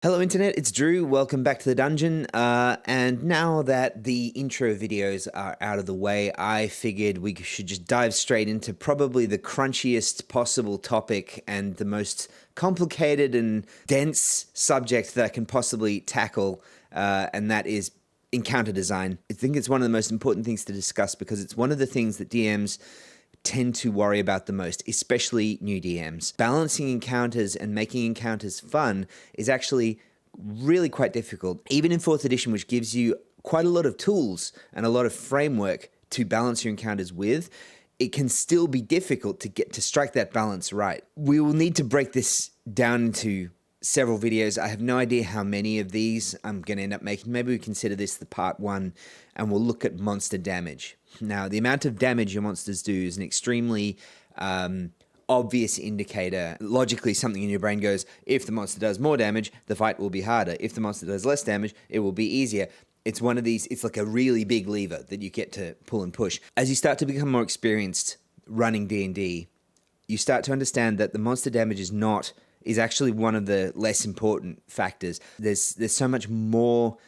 Hello Internet, it's Drew. Welcome back to the dungeon. And now that the intro videos are out of the way, I figured we should just dive straight into probably the crunchiest possible topic and the most complicated and dense subject that I can possibly tackle, and that is encounter design. I think it's one of the most important things to discuss because it's one of the things that DMs tend to worry about the most, especially new DMs. Balancing encounters and making encounters fun is actually really quite difficult. Even in 4th edition, which gives you quite a lot of tools and a lot of framework to balance your encounters with, it can still be difficult to strike that balance right. We will need to break this down into several videos. I have no idea how many of these I'm going to end up making. Maybe we consider this the part 1 and we'll look at monster damage. Now, the amount of damage your monsters do is an extremely obvious indicator. Logically, something in your brain goes, if the monster does more damage, the fight will be harder. If the monster does less damage, it will be easier. It's one of these, it's like a really big lever that you get to pull and push. As you start to become more experienced running D&D, you start to understand that the monster damage is actually one of the less important factors. There's so much more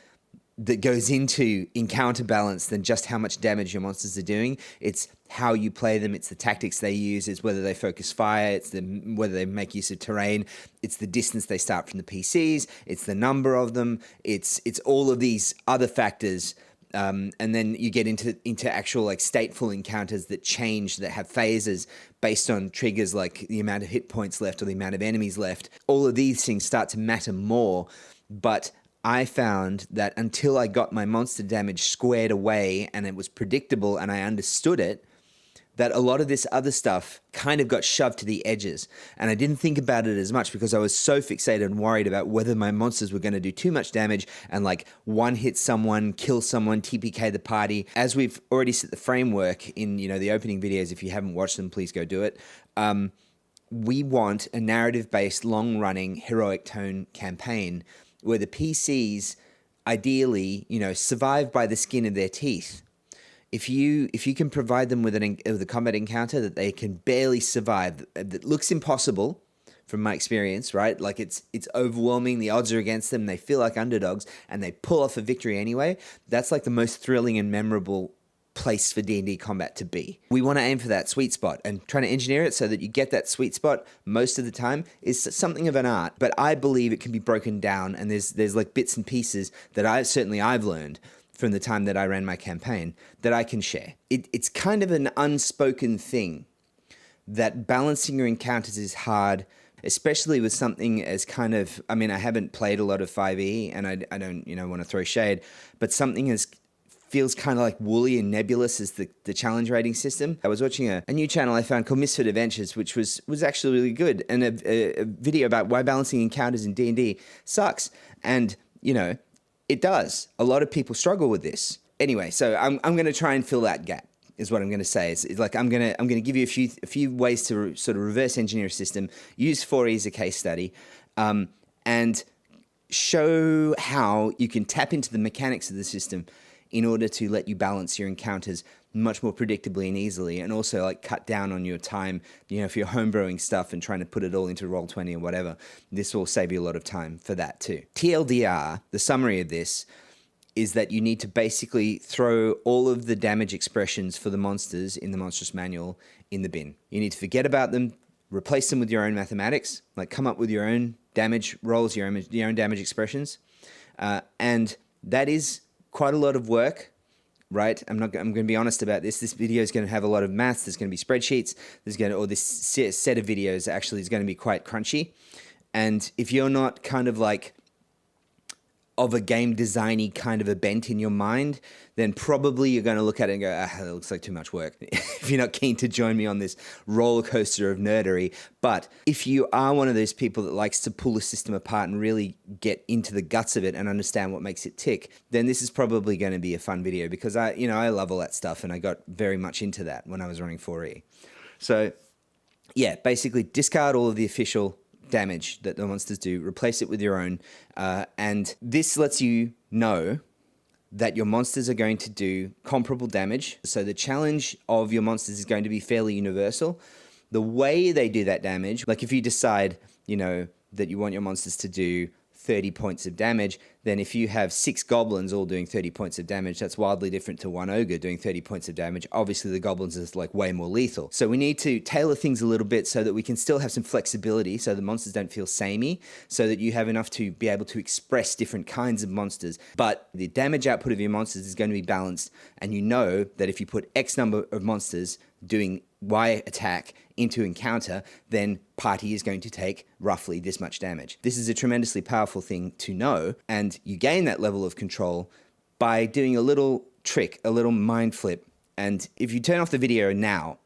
that goes into encounter balance than just how much damage your monsters are doing. It's how you play them, it's the tactics they use, it's whether they focus fire, it's whether they make use of terrain, it's the distance they start from the PCs, it's the number of them, it's all of these other factors. And then you get into actual like stateful encounters that change, that have phases based on triggers like the amount of hit points left or the amount of enemies left. All of these things start to matter more, but I found that until I got my monster damage squared away and it was predictable and I understood it, that a lot of this other stuff kind of got shoved to the edges. And I didn't think about it as much because I was so fixated and worried about whether my monsters were going to do too much damage and like one hit someone, kill someone, TPK the party. As we've already set the framework in, the opening videos, if you haven't watched them, please go do it. We want a narrative-based, long-running, heroic tone campaign where the PCs ideally, survive by the skin of their teeth. If you can provide them with a combat encounter that they can barely survive, that looks impossible from my experience, right? Like it's overwhelming, the odds are against them, they feel like underdogs, and they pull off a victory anyway, that's like the most thrilling and memorable place for D&D combat to be. We want to aim for that sweet spot, and trying to engineer it so that you get that sweet spot most of the time is something of an art, but I believe it can be broken down, and there's like bits and pieces that I've learned from the time that I ran my campaign that I can share. It's kind of an unspoken thing that balancing your encounters is hard, especially with something as kind of, I haven't played a lot of 5e and I don't, want to throw shade, but something as feels kind of like woolly and nebulous as the challenge rating system. I was watching a new channel I found called Misfit Adventures, which was actually really good, and a video about why balancing encounters in D&D sucks. And, it does. A lot of people struggle with this. Anyway, so I'm going to try and fill that gap, is what I'm going to say. It's like I'm going to give you a few ways to sort of reverse engineer a system, use 4E as a case study, and show how you can tap into the mechanics of the system in order to let you balance your encounters much more predictably and easily, and also like cut down on your time, if you're homebrewing stuff and trying to put it all into Roll20 or whatever, this will save you a lot of time for that too. TLDR, the summary of this, is that you need to basically throw all of the damage expressions for the monsters in the Monstrous Manual in the bin. You need to forget about them, replace them with your own mathematics, like come up with your own damage rolls, your own damage expressions, and that is quite a lot of work, right? I'm going to be honest about this. This video is going to have a lot of maths. There's going to be spreadsheets. This set of videos actually is going to be quite crunchy. And if you're not kind of like of a game designy kind of a bent in your mind, then probably you're going to look at it and go, that looks like too much work. If you're not keen to join me on this roller coaster of nerdery. But if you are one of those people that likes to pull a system apart and really get into the guts of it and understand what makes it tick, then this is probably going to be a fun video, because I love all that stuff and I got very much into that when I was running 4E. So yeah, basically discard all of the official damage that the monsters do, replace it with your own, and this lets you know that your monsters are going to do comparable damage. So the challenge of your monsters is going to be fairly universal. The way they do that damage, like if you decide, that you want your monsters to do 30 points of damage, then if you have 6 goblins all doing 30 points of damage, that's wildly different to 1 ogre doing 30 points of damage. Obviously, the goblins is like way more lethal. So we need to tailor things a little bit so that we can still have some flexibility, so the monsters don't feel samey, so that you have enough to be able to express different kinds of monsters. But the damage output of your monsters is going to be balanced, and you know that if you put X number of monsters doing Y attack into encounter, then party is going to take roughly this much damage. This is a tremendously powerful thing to know, and you gain that level of control by doing a little trick, a little mind flip. And if you turn off the video now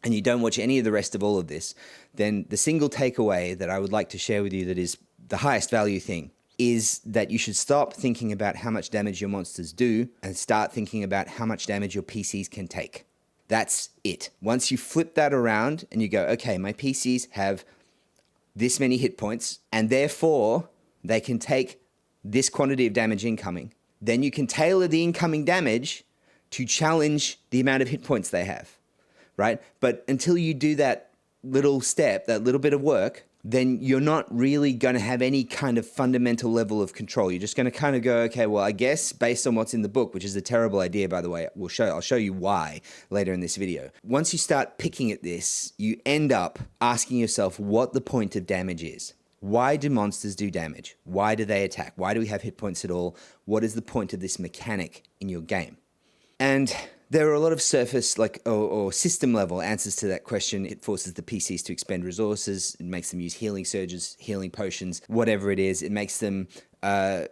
and you don't watch any of the rest of all of this, then the single takeaway that I would like to share with you that is the highest value thing is that you should stop thinking about how much damage your monsters do and start thinking about how much damage your PCs can take. That's it. Once you flip that around and you go, okay, my PCs have this many hit points and therefore they can take this quantity of damage incoming, then you can tailor the incoming damage to challenge the amount of hit points they have, right? But until you do that little step, that little bit of work, then you're not really going to have any kind of fundamental level of control. You're just going to kind of go, okay, well, I guess based on what's in the book, which is a terrible idea, by the way, I'll show you why later in this video. Once you start picking at this, you end up asking yourself what the point of damage is. Why do monsters do damage? Why do they attack? Why do we have hit points at all? What is the point of this mechanic in your game? And there are a lot of surface or system level answers to that question. It forces the PCs to expend resources. It makes them use healing surges, healing potions, whatever it is. It makes them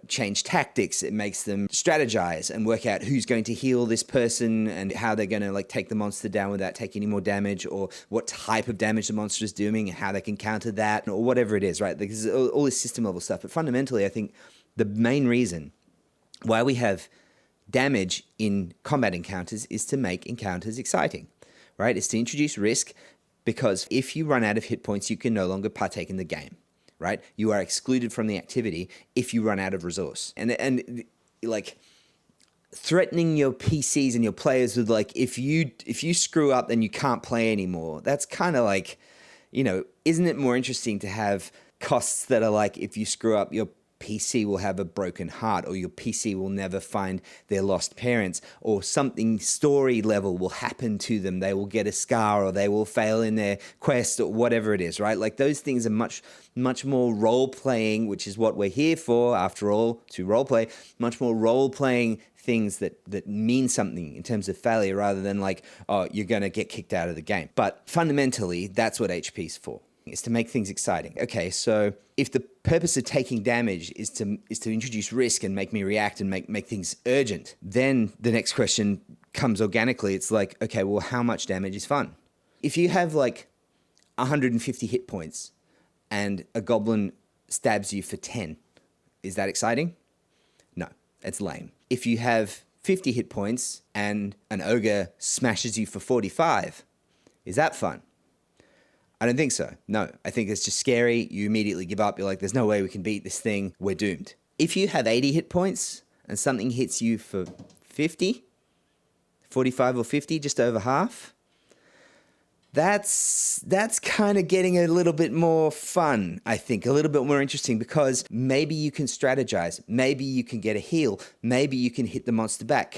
change tactics. It makes them strategize and work out who's going to heal this person and how they're going to take the monster down without taking any more damage, or what type of damage the monster is doing and how they can counter that, or whatever it is, right? Because all this system level stuff. But fundamentally, I think the main reason why we have damage in combat encounters is to make encounters exciting, right? It's to introduce risk, because if you run out of hit points, you can no longer partake in the game, right? You are excluded from the activity if you run out of resource. And like threatening your PCs and your players with if you screw up, then you can't play anymore. That's kind of isn't it more interesting to have costs that are if you screw up, your PC will have a broken heart, or your PC will never find their lost parents, or something story level will happen to them. They will get a scar, or they will fail in their quest, or whatever it is, right? Those things are much more role-playing, which is what we're here for, after all, to role-play, much more role-playing things that mean something in terms of failure, rather than you're going to get kicked out of the game. But fundamentally, that's what HP is for. Is to make things exciting. Okay, so if the purpose of taking damage is to introduce risk and make me react and make things urgent, then the next question comes organically. It's okay, well, how much damage is fun? If you have 150 hit points and a goblin stabs you for 10, is that exciting? No, it's lame. If you have 50 hit points and an ogre smashes you for 45, is that fun? I don't think so. No, I think it's just scary. You immediately give up. You're there's no way we can beat this thing. We're doomed. If you have 80 hit points and something hits you for 50, 45 or 50, just over half, that's kind of getting a little bit more fun, I think, a little bit more interesting, because maybe you can strategize. Maybe you can get a heal. Maybe you can hit the monster back.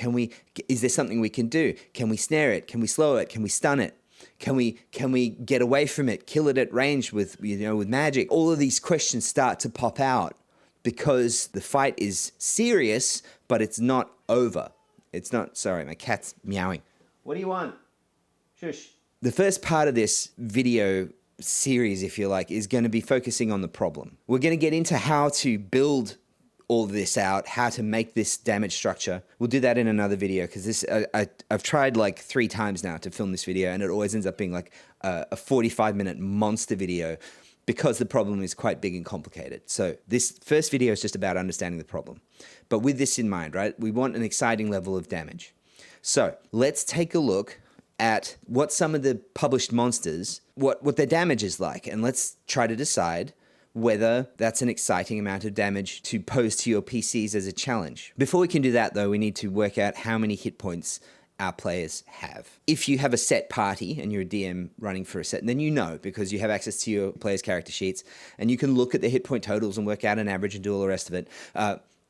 Is there something we can do? Can we snare it? Can we slow it? Can we stun it? Can we get away from it, kill it at range with magic? All of these questions start to pop out because the fight is serious, but it's not over. It's not, sorry, my cat's meowing. What do you want? Shush. The first part of this video series, if you like, is going to be focusing on the problem. We're going to get into how to build all of this out, how to make this damage structure. We'll do that in another video, because I've tried 3 times now to film this video, and it always ends up being a 45-minute monster video, because the problem is quite big and complicated. So this first video is just about understanding the problem. But with this in mind, right, we want an exciting level of damage. So let's take a look at what some of the published monsters, what their damage is like, and let's try to decide whether that's an exciting amount of damage to pose to your PCs as a challenge. Before we can do that, though, we need to work out how many hit points our players have. If you have a set party and you're a DM running for a set, then you know, because you have access to your players' character sheets and you can look at the hit point totals and work out an average and do all the rest of it.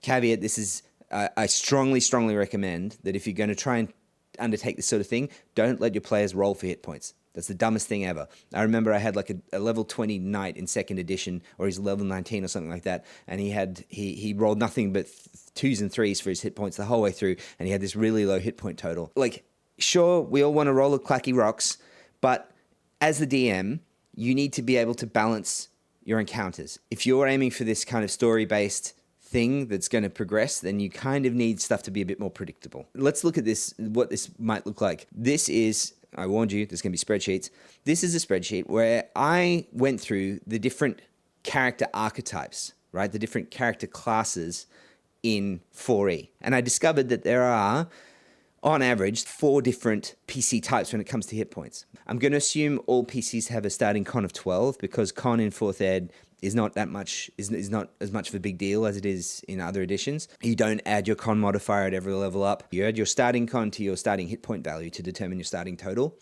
Caveat, this is, I strongly recommend that if you're going to try and undertake this sort of thing, don't let your players roll for hit points. That's the dumbest thing ever. I remember I had like a level 20 knight in second edition, or he's level 19 or something like that, and he rolled nothing but twos and threes for his hit points the whole way through, and he had this really low hit point total. Like, sure, we all want to roll a clacky rocks, but as the DM, you need to be able to balance your encounters. If you're aiming for this kind of story-based thing that's going to progress, then you kind of need stuff to be a bit more predictable. Let's look at this, what this might look like. This is, I warned you, there's going to be spreadsheets. This is a spreadsheet where I went through the different character archetypes, right? The different character classes in 4E. And I discovered that there are, on average, 4 different PC types when it comes to hit points. I'm going to assume all PCs have a starting con of 12 because con in 4th ed is not that much, is not as much of a big deal as it is in other editions. You don't add your con modifier at every level up. You add your starting con to your starting hit point value to determine your starting total.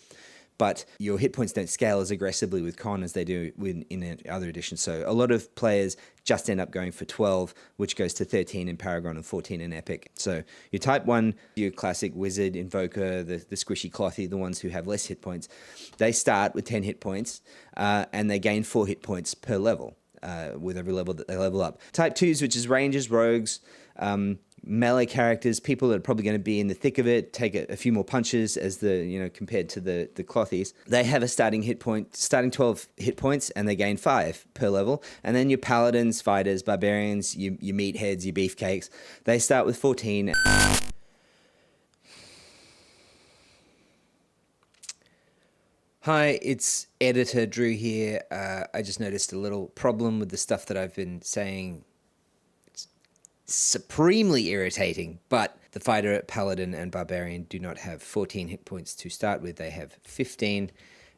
But your hit points don't scale as aggressively with con as they do in other editions. So a lot of players just end up going for 12, which goes to 13 in Paragon and 14 in Epic. So your type 1, your classic wizard, invoker, the squishy clothy, the ones who have less hit points, they start with 10 hit points and they gain 4 hit points per level with every level that they level up. Type 2s, which is rangers, rogues, melee characters, people that are probably going to be in the thick of it, take a few more punches as compared to the clothies. They have a starting 12 hit points, and they gain 5 per level. And then your paladins, fighters, barbarians, your meatheads, your beefcakes, they start with 14. Hi, it's Editor Drew here. I just noticed a little problem with the stuff that I've been saying. It's supremely irritating, but the fighter, paladin, and barbarian do not have 14 hit points to start with. They have 15,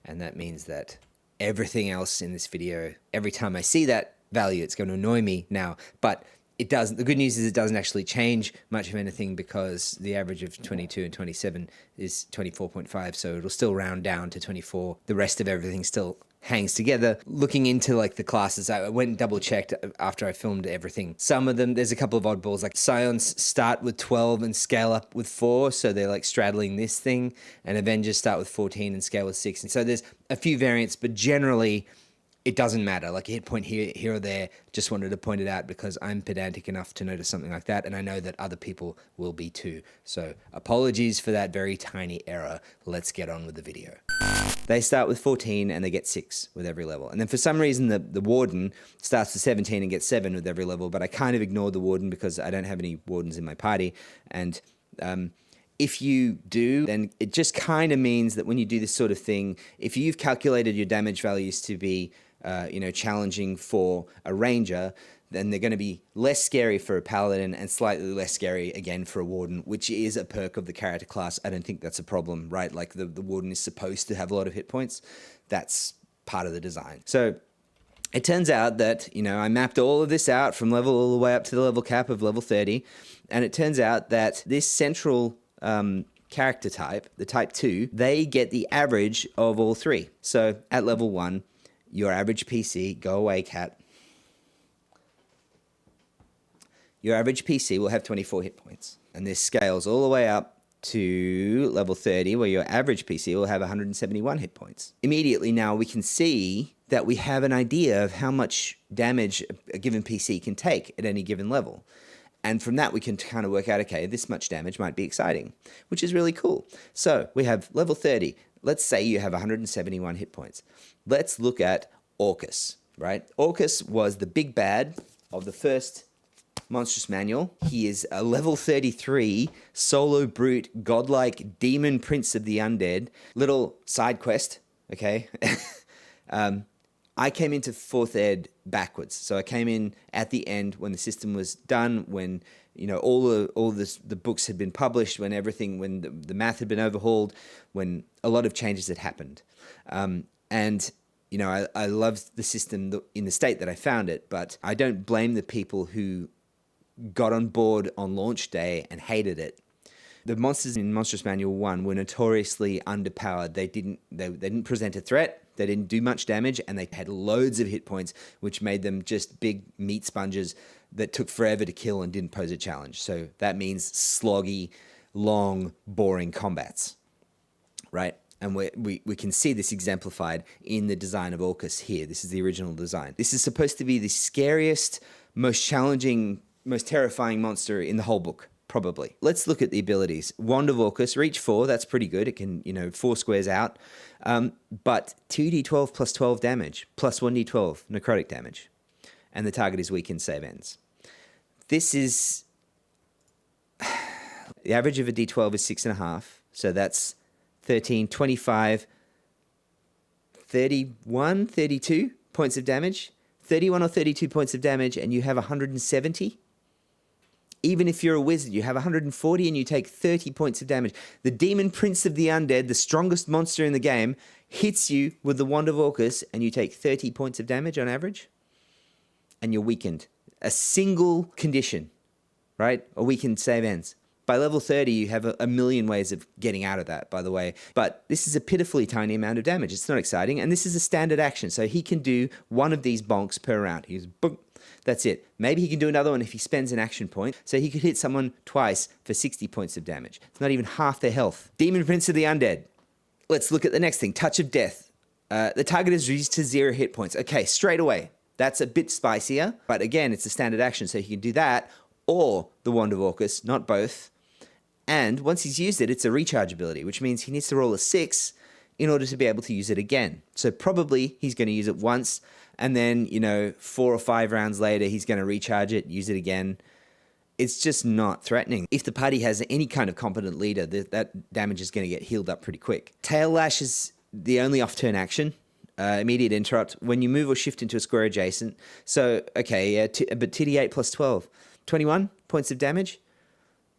and that means that everything else in this video, every time I see that value, it's going to annoy me now. But it doesn't. The good news is it doesn't actually change much of anything because the average of 22 and 27 is 24.5, so it'll still round down to 24. The rest of everything still hangs together. Looking into like the classes, I went and double checked after I filmed everything. Some of them, there's a couple of oddballs, like Scions start with 12 and scale up with 4, so they're like straddling this thing, and Avengers start with 14 and scale with 6. And so there's a few variants, but generally it doesn't matter. Like a hit point here or there. Just wanted to point it out because I'm pedantic enough to notice something like that, and I know that other people will be too. So apologies for that very tiny error. Let's get on with the video. They start with 14 and they get 6 with every level. And then for some reason the Warden starts with 17 and gets 7 with every level, but I kind of ignored the Warden because I don't have any Wardens in my party. And if you do, then it just kind of means that when you do this sort of thing, if you've calculated your damage values to be challenging for a ranger, then they're going to be less scary for a paladin and slightly less scary again for a warden, which is a perk of the character class. I don't think that's a problem, right? Like the warden is supposed to have a lot of hit points. That's part of the design. So it turns out that, I mapped all of this out from level all the way up to the level cap of level 30. And it turns out that this central character type, the type 2, they get the average of all 3. So at level 1, your average PC, go away, cat. Your average PC will have 24 hit points. And this scales all the way up to level 30, where your average PC will have 171 hit points. Immediately now we can see that we have an idea of how much damage a given PC can take at any given level. And from that, we can kind of work out, okay, this much damage might be exciting, which is really cool. So we have level 30. Let's say you have 171 hit points. Let's look at Orcus, right? Orcus was the big bad of the first Monstrous Manual. He is a level 33 solo brute, godlike demon prince of the undead. Little side quest, okay? I came into 4th ed backwards. So I came in at the end when the system was done, when all the books had been published, when the math had been overhauled, when a lot of changes had happened. I loved the system in the state that I found it, but I don't blame the people who got on board on launch day and hated it. the monsters in Monstrous Manual 1 were notoriously underpowered. They didn't present a threat, they didn't do much damage, and they had loads of hit points, which made them just big meat sponges that took forever to kill and didn't pose a challenge. So that means sloggy, long, boring combats, right? And we can see this exemplified in the design of Orcus here. This is the original design. This is supposed to be the scariest, most challenging, most terrifying monster in the whole book, probably. Let's look at the abilities. Wand of Orcus, reach 4, that's pretty good. It can, 4 squares out. But 2d12 plus 12 damage, plus 1d12 necrotic damage. And the target is weakened, save ends. This is... The average of a d12 is 6.5, so that's 13, 25, 31, 32 points of damage. 31 or 32 points of damage, and you have 170. Even if you're a wizard, you have 140 and you take 30 points of damage. The Demon Prince of the Undead, the strongest monster in the game, hits you with the Wand of Orcus, and you take 30 points of damage on average, and you're weakened. A single condition, right? A weakened save ends. By level 30, you have a million ways of getting out of that, by the way. But this is a pitifully tiny amount of damage. It's not exciting. And this is a standard action. So he can do one of these bonks per round. He's boom. That's it. Maybe he can do another one if he spends an action point. So he could hit someone twice for 60 points of damage. It's not even half their health. Demon Prince of the Undead. Let's look at the next thing. Touch of Death. The target is reduced to 0 hit points. Okay, straight away. That's a bit spicier. But again, it's a standard action. So he can do that or the Wand of Orcus, not both. And once he's used it, it's a recharge ability, which means he needs to roll a 6 in order to be able to use it again. So probably he's going to use it once, and then, 4 or 5 rounds later, he's going to recharge it, use it again. It's just not threatening. If the party has any kind of competent leader, that damage is going to get healed up pretty quick. Tail Lash is the only off-turn action. Immediate interrupt when you move or shift into a square adjacent. So, okay, yeah, but TD8 plus 12. 21 points of damage.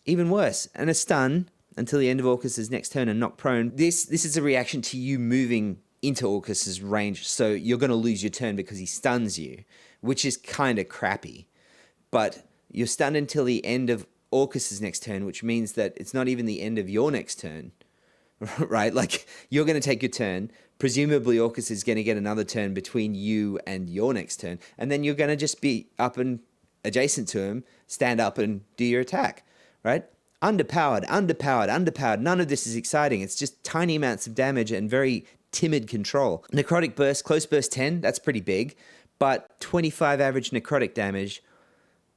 Even worse, and a stun until the end of Orcus's next turn and knock prone. This is a reaction to you moving into Orcus's range, so you're going to lose your turn because he stuns you, which is kind of crappy. But you're stunned until the end of Orcus's next turn, which means that it's not even the end of your next turn, right? Like, you're going to take your turn. Presumably, Orcus is going to get another turn between you and your next turn, and then you're going to just be up and adjacent to him, stand up and do your attack. Right? Underpowered. None of this is exciting. It's just tiny amounts of damage and very timid control. Necrotic Burst, Close Burst 10, that's pretty big. But 25 average necrotic damage,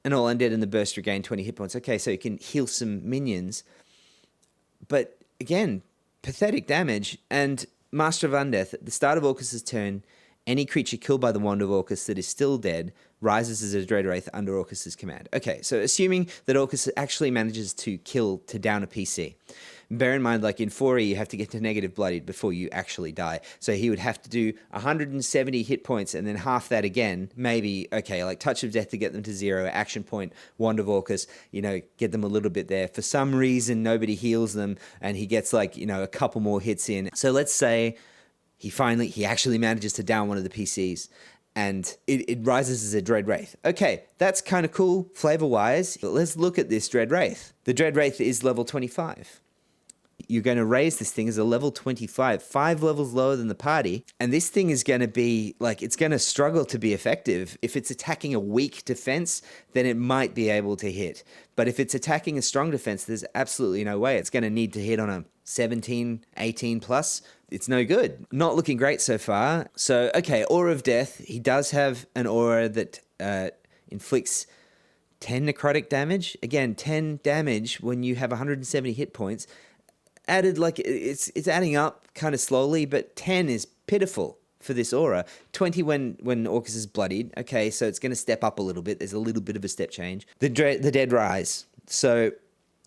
and all undead in the burst regain 20 hit points. Okay, so you can heal some minions. But again, pathetic damage. And Master of Undeath, at the start of Orcus's turn, any creature killed by the Wand of Orcus that is still dead rises as a Dread Wraith under Orcus's command. Okay, so assuming that Orcus actually manages to down a PC. Bear in mind, like in 4E, you have to get to negative bloodied before you actually die. So he would have to do 170 hit points and then half that again. Maybe, okay, like Touch of Death to get them to 0, action point, Wand of Orcus, get them a little bit there. For some reason, nobody heals them and he gets a couple more hits in. So let's say he actually manages to down one of the PCs and it rises as a Dread Wraith. Okay, that's kind of cool flavor-wise, but let's look at this Dread Wraith. The Dread Wraith is level 25. You're going to raise this thing as a level 25, 5 levels lower than the party, and this thing is going to be, it's going to struggle to be effective. If it's attacking a weak defense, then it might be able to hit. But if it's attacking a strong defense, there's absolutely no way. It's going to need to hit on a 17, 18 plus. It's no good. Not looking great so far. So, okay, Aura of Death. He does have an aura that inflicts 10 necrotic damage. Again, 10 damage when you have 170 hit points. Added, it's adding up kind of slowly, but 10 is pitiful for this aura. 20 when Orcus is bloodied. Okay, so it's going to step up a little bit. There's a little bit of a step change. The Dead Rise. So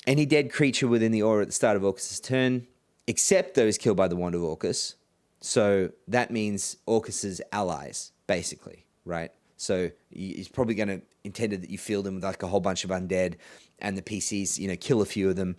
any dead creature within the aura at the start of Orcus's turn, except those killed by the Wand of Orcus. So that means Orcus's allies, basically, right? So he's probably going to intend that you field him with a whole bunch of undead, and the PCs, kill a few of them.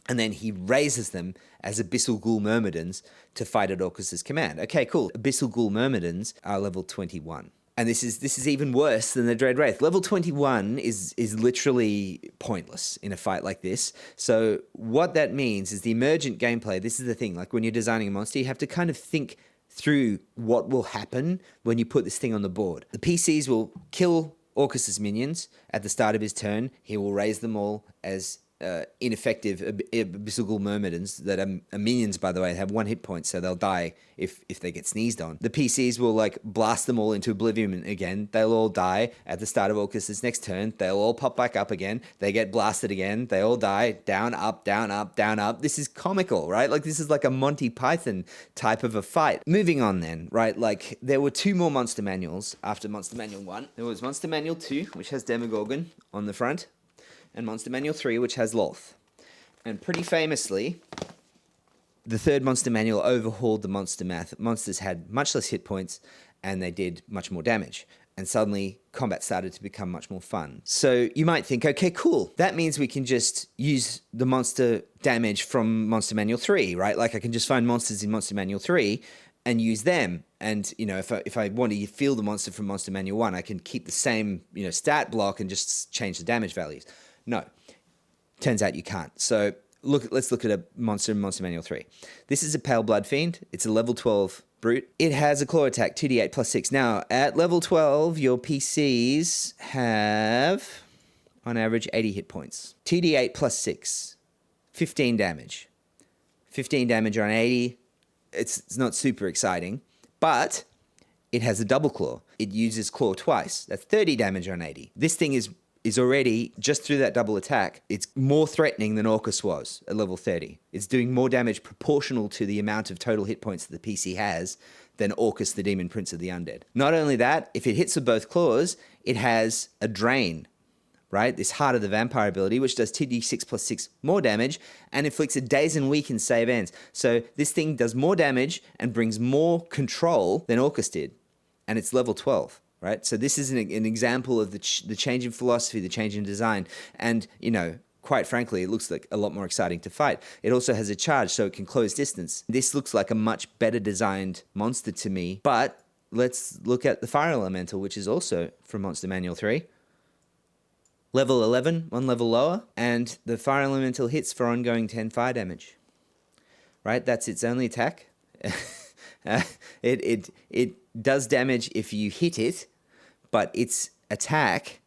And then he raises them as Abyssal Ghoul Myrmidons to fight at Orcus's command. Okay, cool. Abyssal Ghoul Myrmidons are level 21. And this is even worse than the Dread Wraith. Level 21 is literally pointless in a fight like this. So what that means is the emergent gameplay. This is the thing. Like when you're designing a monster, you have to kind of think through what will happen when you put this thing on the board. The PCs will kill Orcus's minions at the start of his turn. He will raise them all as ineffective abyssal myrmidons that are minions, by the way, have 1 hit point, so they'll die if they get sneezed on. The PCs will like blast them all into oblivion again. They'll all die at the start of Orcus's next turn. They'll all pop back up again. They get blasted again. They all die. Down, up, down, up, down, up. This is comical, right? Like this is like a Monty Python type of a fight. Moving on then, right? Like there were 2 more monster manuals after Monster Manual 1. There was Monster Manual 2, which has Demogorgon on the front, and Monster Manual 3, which has Lolth. And pretty famously, the third Monster Manual overhauled the monster math. Monsters had much less hit points, and they did much more damage. And suddenly, combat started to become much more fun. So you might think, okay, cool. That means we can just use the monster damage from Monster Manual 3, right? Like I can just find monsters in Monster Manual 3 and use them. And, you know, if I want to feel the monster from Monster Manual 1, I can keep the same, you know, stat block and just change the damage values. No, turns out you can't. So let's look at a monster in Monster Manual 3. This is a Pale Blood Fiend. It's a level 12 brute. It has a claw attack, 2d8 plus 6. Now, at level 12, your PCs have, on average, 80 hit points. 2d8 plus 6, 15 damage. 15 damage on 80. It's not super exciting, but it has a double claw. It uses claw twice. That's 30 damage on 80. This thing is already, just through that double attack, it's more threatening than Orcus was at level 30. It's doing more damage proportional to the amount of total hit points that the PC has than Orcus, the Demon Prince of the Undead. Not only that, if it hits with both claws, it has a drain, right? This Heart of the Vampire ability, which does 2d6 plus 6 more damage and inflicts a daze and weaken save ends. So this thing does more damage and brings more control than Orcus did. And it's level 12. Right, so this is an example of the change in philosophy, the change in design, and you know, quite frankly, it looks like a lot more exciting to fight. It also has a charge, so it can close distance. This looks like a much better designed monster to me. But let's look at the Fire Elemental, which is also from Monster Manual 3. Level 11, 1 level lower, and the Fire Elemental hits for ongoing 10 fire damage. Right, that's its only attack. It does damage if you hit it, but its attack,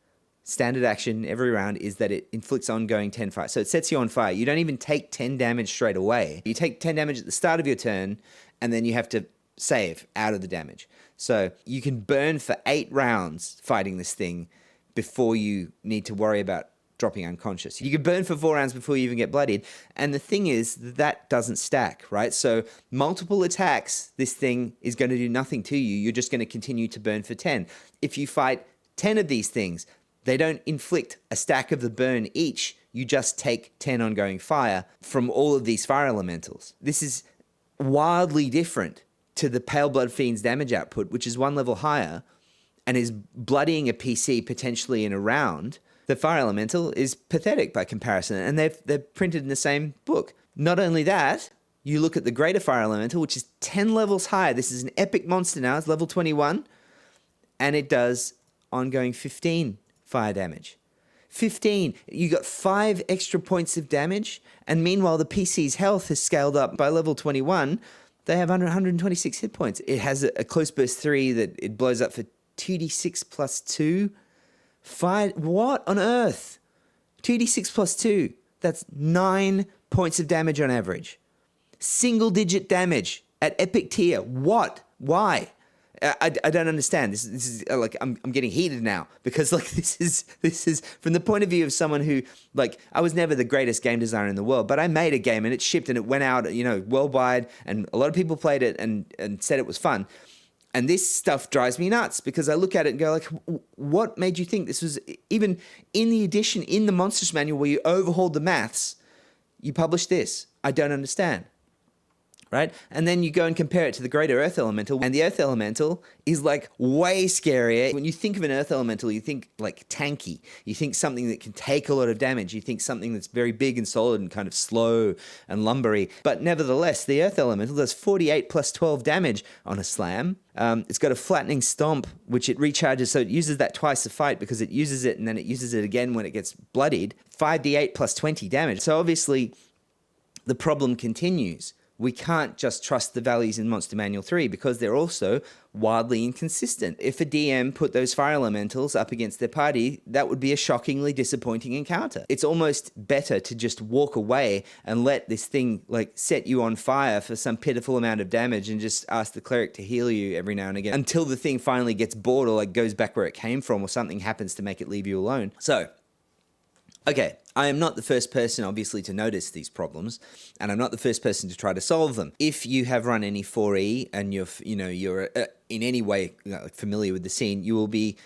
standard action every round, is that it inflicts ongoing 10 fire. So it sets you on fire. You don't even take 10 damage straight away. You take 10 damage at the start of your turn, and then you have to save out of the damage. So you can burn for 8 rounds fighting this thing before you need to worry about dropping unconscious. You could burn for 4 rounds before you even get bloodied. And the thing is, that doesn't stack, right? So multiple attacks, this thing is going to do nothing to you. You're just going to continue to burn for 10. If you fight 10 of these things, they don't inflict a stack of the burn each. You just take 10 ongoing fire from all of these fire elementals. This is wildly different to the Pale Blood Fiend's damage output, which is 1 level higher and is bloodying a PC potentially in a round. The Fire Elemental is pathetic by comparison, and they're printed in the same book. Not only that, you look at the Greater Fire Elemental, which is 10 levels higher. This is an epic monster now. It's level 21, and it does ongoing 15 fire damage. 15. You got 5 extra points of damage, and meanwhile the PC's health has scaled up by level 21. They have 126 hit points. It has a close burst 3 that it blows up for 2d6 plus 2. What on earth? 2d6 plus 2. That's 9 points of damage on average. Single digit damage at epic tier. What? Why? I don't understand. This is like I'm getting heated now because like this is from the point of view of someone who, like, I was never the greatest game designer in the world, but I made a game and it shipped and it went out, you know, worldwide, and a lot of people played it and said it was fun. And this stuff drives me nuts because I look at it and go like, what made you think this was, even in the edition, in the Monsters Manual where you overhauled the maths, you published this? I don't understand. right? And then you go and compare it to the greater Earth Elemental, and the Earth Elemental is like way scarier. When you think of an Earth Elemental, you think like tanky. You think something that can take a lot of damage. You think something that's very big and solid and kind of slow and lumbery. But nevertheless, the Earth Elemental does 48 plus 12 damage on a slam. It's got a flattening stomp, which it recharges, so it uses that twice a fight because it uses it and then it uses it again when it gets bloodied. 5d8 plus 20 damage. So obviously, the problem continues. We can't just trust the values in Monster Manual 3 because they're also wildly inconsistent. If a DM put those fire elementals up against their party, that would be a shockingly disappointing encounter. It's almost better to just walk away and let this thing like set you on fire for some pitiful amount of damage and just ask the cleric to heal you every now and again until the thing finally gets bored or like goes back where it came from or something happens to make it leave you alone. So, okay, I am not the first person, obviously, to notice these problems, and I'm not the first person to try to solve them. If you have run any 4E and you're in any way familiar with the scene, you will be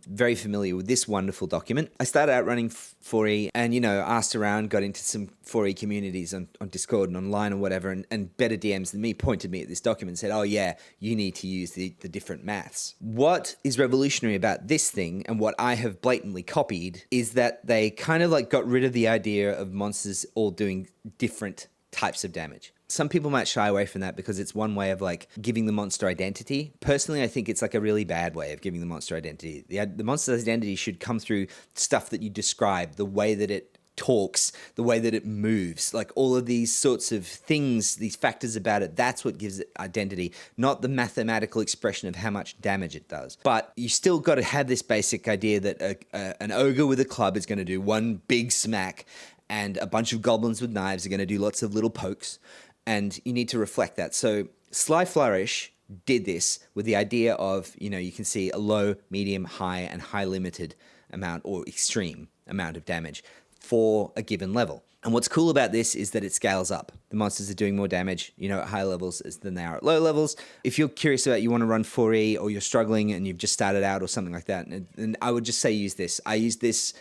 very familiar with this wonderful document. I started out running 4E and, asked around, got into some 4E communities on Discord and online or whatever, and better DMs than me pointed me at this document and said, oh yeah, you need to use the different maths. What is revolutionary about this thing, and what I have blatantly copied, is that they kind of like got rid of the idea of monsters all doing different types of damage. Some people might shy away from that because it's one way of like giving the monster identity. Personally, I think it's like a really bad way of giving the monster identity. The monster's identity should come through stuff that you describe, the way that it talks, the way that it moves, like all of these sorts of things, these factors about it. That's what gives it identity, not the mathematical expression of how much damage it does. But you still got to have this basic idea that an ogre with a club is going to do one big smack, and a bunch of goblins with knives are going to do lots of little pokes. And you need to reflect that. So Sly Flourish did this with the idea of, you can see a low, medium, high, and high limited amount or extreme amount of damage for a given level. And what's cool about this is that it scales up. The monsters are doing more damage, at high levels than they are at low levels. If you're curious about you want to run 4E or you're struggling and you've just started out or something like that, and I would just say use this. I use this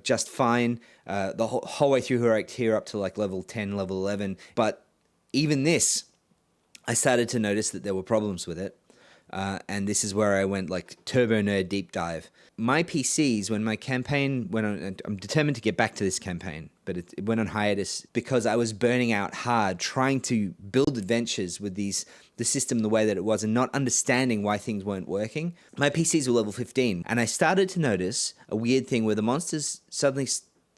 just fine the whole way through Heroic Tier up to like level 10, level 11. But even this, I started to notice that there were problems with it. And this is where I went like turbo nerd deep dive. My PCs, when my campaign went on, I'm determined to get back to this campaign, but it went on hiatus because I was burning out hard trying to build adventures with the system the way that it was and not understanding why things weren't working. My PCs were level 15, and I started to notice a weird thing where the monsters suddenly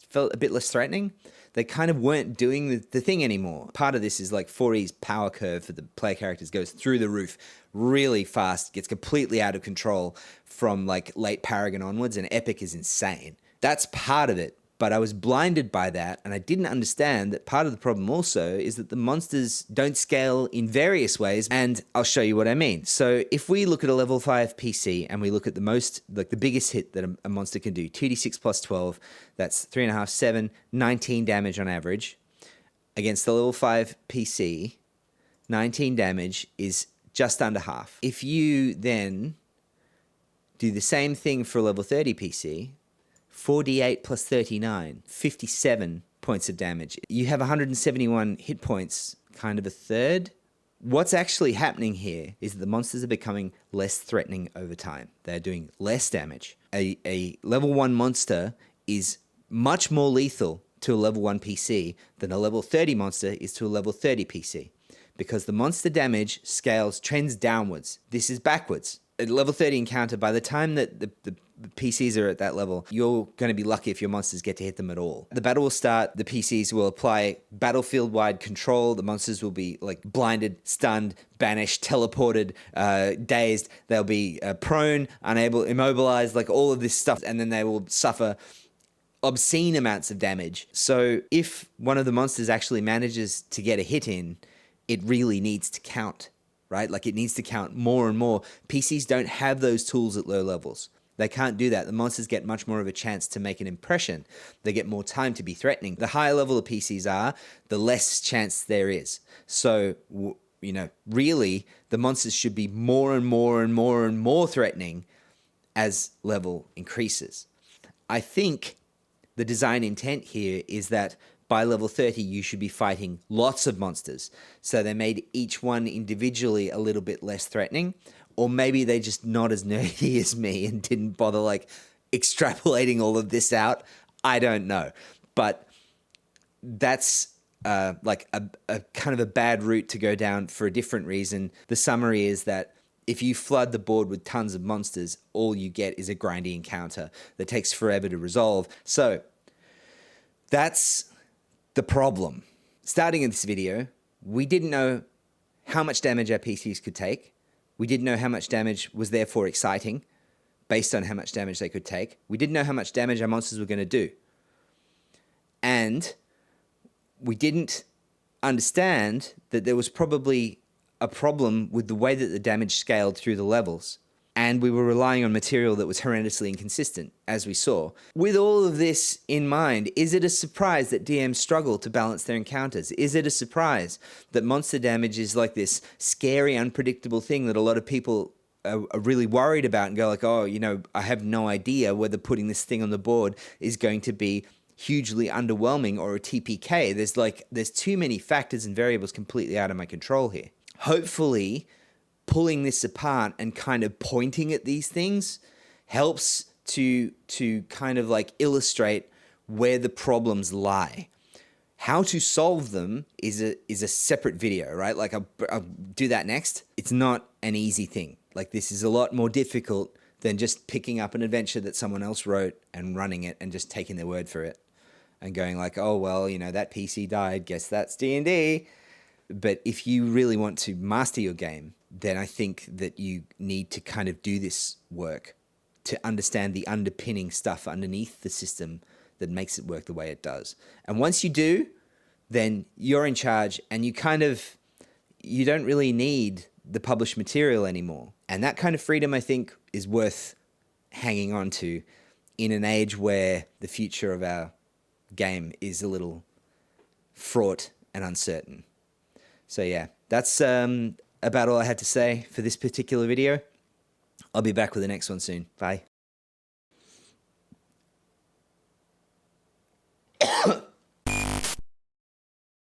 felt a bit less threatening. They kind of weren't doing the thing anymore. Part of this is like 4E's power curve for the player characters goes through the roof really fast, gets completely out of control from like late Paragon onwards, and Epic is insane. That's part of it, but I was blinded by that, and I didn't understand that part of the problem also is that the monsters don't scale in various ways, and I'll show you what I mean. So if we look at a level 5 PC and we look at the biggest hit that a monster can do, 2d6 plus 12, that's 3.5, 7, 19 damage on average. Against the level 5 PC, 19 damage is just under half. If you then do the same thing for a level 30 PC, 4d8 plus 39, 57 points of damage. You have 171 hit points, kind of a third. What's actually happening here is that the monsters are becoming less threatening over time. They're doing less damage. A level 1 monster is much more lethal to a level 1 PC than a level 30 monster is to a level 30 PC, because the monster damage trends downwards. This is backwards. A level 30 encounter, by the time that the PCs are at that level, you're going to be lucky if your monsters get to hit them at all. The battle will start, the PCs will apply battlefield-wide control, the monsters will be like blinded, stunned, banished, teleported, dazed, they'll be prone, unable, immobilized, like all of this stuff, and then they will suffer obscene amounts of damage. So if one of the monsters actually manages to get a hit in, it really needs to count, right? Like it needs to count more and more. PCs don't have those tools at low levels. They can't do that. The monsters get much more of a chance to make an impression. They get more time to be threatening. The higher level the PCs are, the less chance there is. So, really, the monsters should be more and more and more and more threatening as level increases. I think the design intent here is that by level 30, you should be fighting lots of monsters. So they made each one individually a little bit less threatening. Or maybe they just not as nerdy as me and didn't bother like extrapolating all of this out. I don't know. But that's like a kind of a bad route to go down for a different reason. The summary is that if you flood the board with tons of monsters, all you get is a grindy encounter that takes forever to resolve. So that's the problem. Starting in this video, we didn't know how much damage our PCs could take. We didn't know how much damage was therefore exciting based on how much damage they could take. We didn't know how much damage our monsters were going to do. And we didn't understand that there was probably a problem with the way that the damage scaled through the levels. And we were relying on material that was horrendously inconsistent, as we saw. With all of this in mind, is it a surprise that DMs struggle to balance their encounters? Is it a surprise that monster damage is like this scary, unpredictable thing that a lot of people are really worried about and go like, oh, you know, I have no idea whether putting this thing on the board is going to be hugely underwhelming or a TPK. There's too many factors and variables completely out of my control here. Hopefully, pulling this apart and kind of pointing at these things helps to kind of like illustrate where the problems lie. How to solve them is a separate video, right? Like I'll do that next. It's not an easy thing. Like this is a lot more difficult than just picking up an adventure that someone else wrote and running it and just taking their word for it and going like, oh, well, you know, that PC died, guess that's D&D. But if you really want to master your game, then I think that you need to kind of do this work to understand the underpinning stuff underneath the system that makes it work the way it does. And once you do, then you're in charge and you don't really need the published material anymore. And that kind of freedom, I think, is worth hanging on to in an age where the future of our game is a little fraught and uncertain. So yeah, that's about all I had to say for this particular video. I'll be back with the next one soon. Bye.